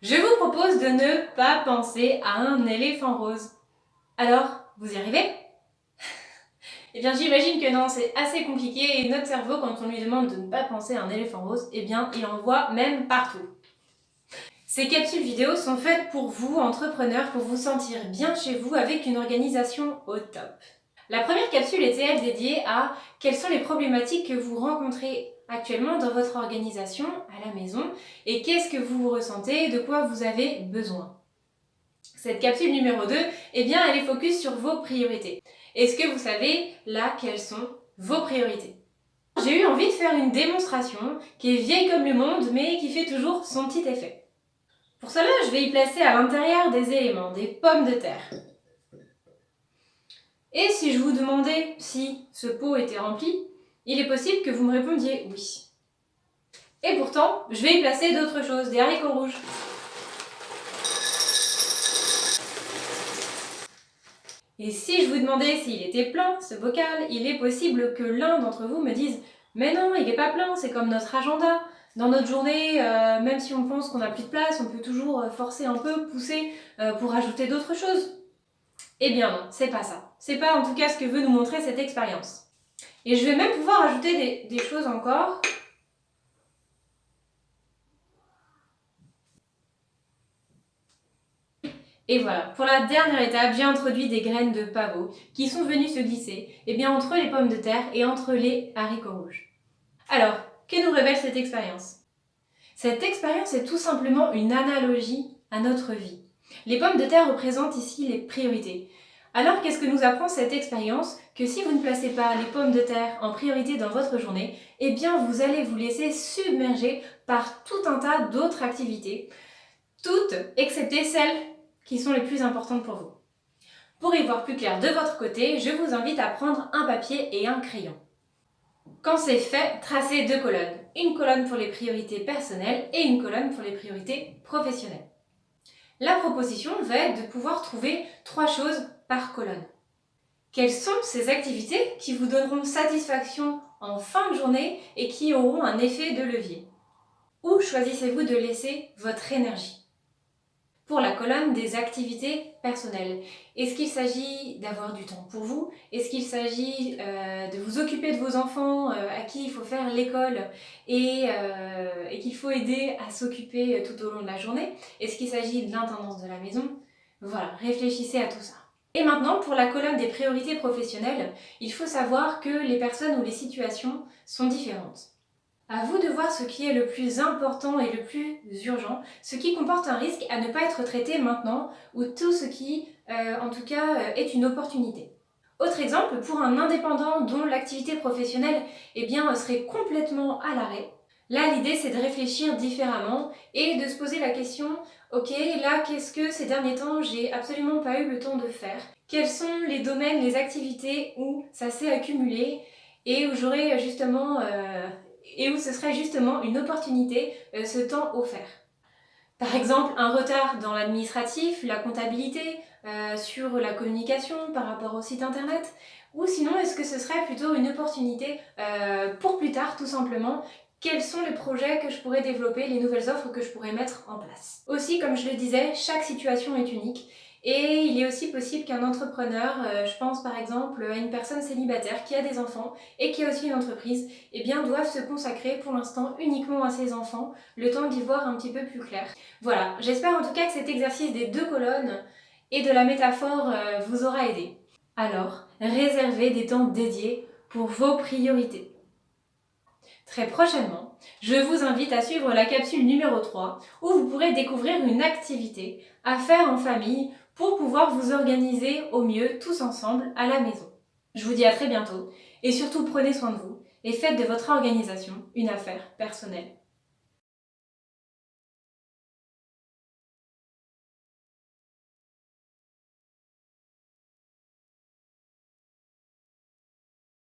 Je vous propose de ne pas penser à un éléphant rose. Alors, vous y arrivez? Eh bien, j'imagine que non, c'est assez compliqué et notre cerveau, quand on lui demande de ne pas penser à un éléphant rose, eh bien, il en voit même partout. Ces capsules vidéo sont faites pour vous, entrepreneurs, pour vous sentir bien chez vous avec une organisation au top. La première capsule était, elle, dédiée à quelles sont les problématiques que vous rencontrez actuellement dans votre organisation à la maison et qu'est-ce que vous ressentez, de quoi vous avez besoin. Cette capsule numéro 2, eh bien, elle est focus sur vos priorités. Est-ce que vous savez là quelles sont vos priorités? J'ai eu envie de faire une démonstration qui est vieille comme le monde mais qui fait toujours son petit effet. Pour cela, je vais y placer à l'intérieur des éléments, des pommes de terre. Et si je vous demandais si ce pot était rempli, il est possible que vous me répondiez oui. Et pourtant, je vais y placer d'autres choses, des haricots rouges. Et si je vous demandais s'il était plein, ce bocal, il est possible que l'un d'entre vous me dise « Mais non, il n'est pas plein, c'est comme notre agenda. Dans notre journée, même si on pense qu'on n'a plus de place, on peut toujours forcer un peu, pousser pour ajouter d'autres choses. » Eh bien non, c'est pas ça. C'est pas en tout cas ce que veut nous montrer cette expérience. Et je vais même pouvoir ajouter des choses encore. Et voilà, pour la dernière étape, j'ai introduit des graines de pavot qui sont venues se glisser entre les pommes de terre et entre les haricots rouges. Alors, que nous révèle cette expérience? Cette expérience est tout simplement une analogie à notre vie. Les pommes de terre représentent ici les priorités. Alors, qu'est-ce que nous apprend cette expérience? Que si vous ne placez pas les pommes de terre en priorité dans votre journée, eh bien vous allez vous laisser submerger par tout un tas d'autres activités, toutes excepté celles qui sont les plus importantes pour vous. Pour y voir plus clair de votre côté, je vous invite à prendre un papier et un crayon. Quand c'est fait, tracez deux colonnes. Une colonne pour les priorités personnelles et une colonne pour les priorités professionnelles. La proposition va être de pouvoir trouver 3 choses par colonne. Quelles sont ces activités qui vous donneront satisfaction en fin de journée et qui auront un effet de levier? Où choisissez-vous de laisser votre énergie? Pour la colonne des activités personnelles, est-ce qu'il s'agit d'avoir du temps pour vous? Est-ce qu'il s'agit de vous occuper de vos enfants à qui il faut faire l'école et qu'il faut aider à s'occuper tout au long de la journée? Est-ce qu'il s'agit de l'intendance de la maison? Voilà, réfléchissez à tout ça. Et maintenant, pour la colonne des priorités professionnelles, il faut savoir que les personnes ou les situations sont différentes. À vous de voir ce qui est le plus important et le plus urgent, ce qui comporte un risque à ne pas être traité maintenant ou tout ce qui, en tout cas, est une opportunité. Autre exemple, pour un indépendant dont l'activité professionnelle serait complètement à l'arrêt, là l'idée c'est de réfléchir différemment et de se poser la question « Ok, là qu'est-ce que ces derniers temps j'ai absolument pas eu le temps de faire? Quels sont les domaines, les activités où ça s'est accumulé et où j'aurais justement... et où ce serait justement une opportunité, ce temps offert. Par exemple, un retard dans l'administratif, la comptabilité, sur la communication par rapport au site internet, ou sinon est-ce que ce serait plutôt une opportunité pour plus tard tout simplement, quels sont les projets que je pourrais développer, les nouvelles offres que je pourrais mettre en place. Aussi, comme je le disais, chaque situation est unique. Et il est aussi possible qu'un entrepreneur, je pense par exemple à une personne célibataire qui a des enfants et qui a aussi une entreprise, doive se consacrer pour l'instant uniquement à ses enfants, le temps d'y voir un petit peu plus clair. Voilà, j'espère en tout cas que cet exercice des 2 colonnes et de la métaphore vous aura aidé. Alors, réservez des temps dédiés pour vos priorités. Très prochainement, je vous invite à suivre la capsule numéro 3 où vous pourrez découvrir une activité à faire en famille pour pouvoir vous organiser au mieux tous ensemble à la maison. Je vous dis à très bientôt et surtout prenez soin de vous et faites de votre organisation une affaire personnelle.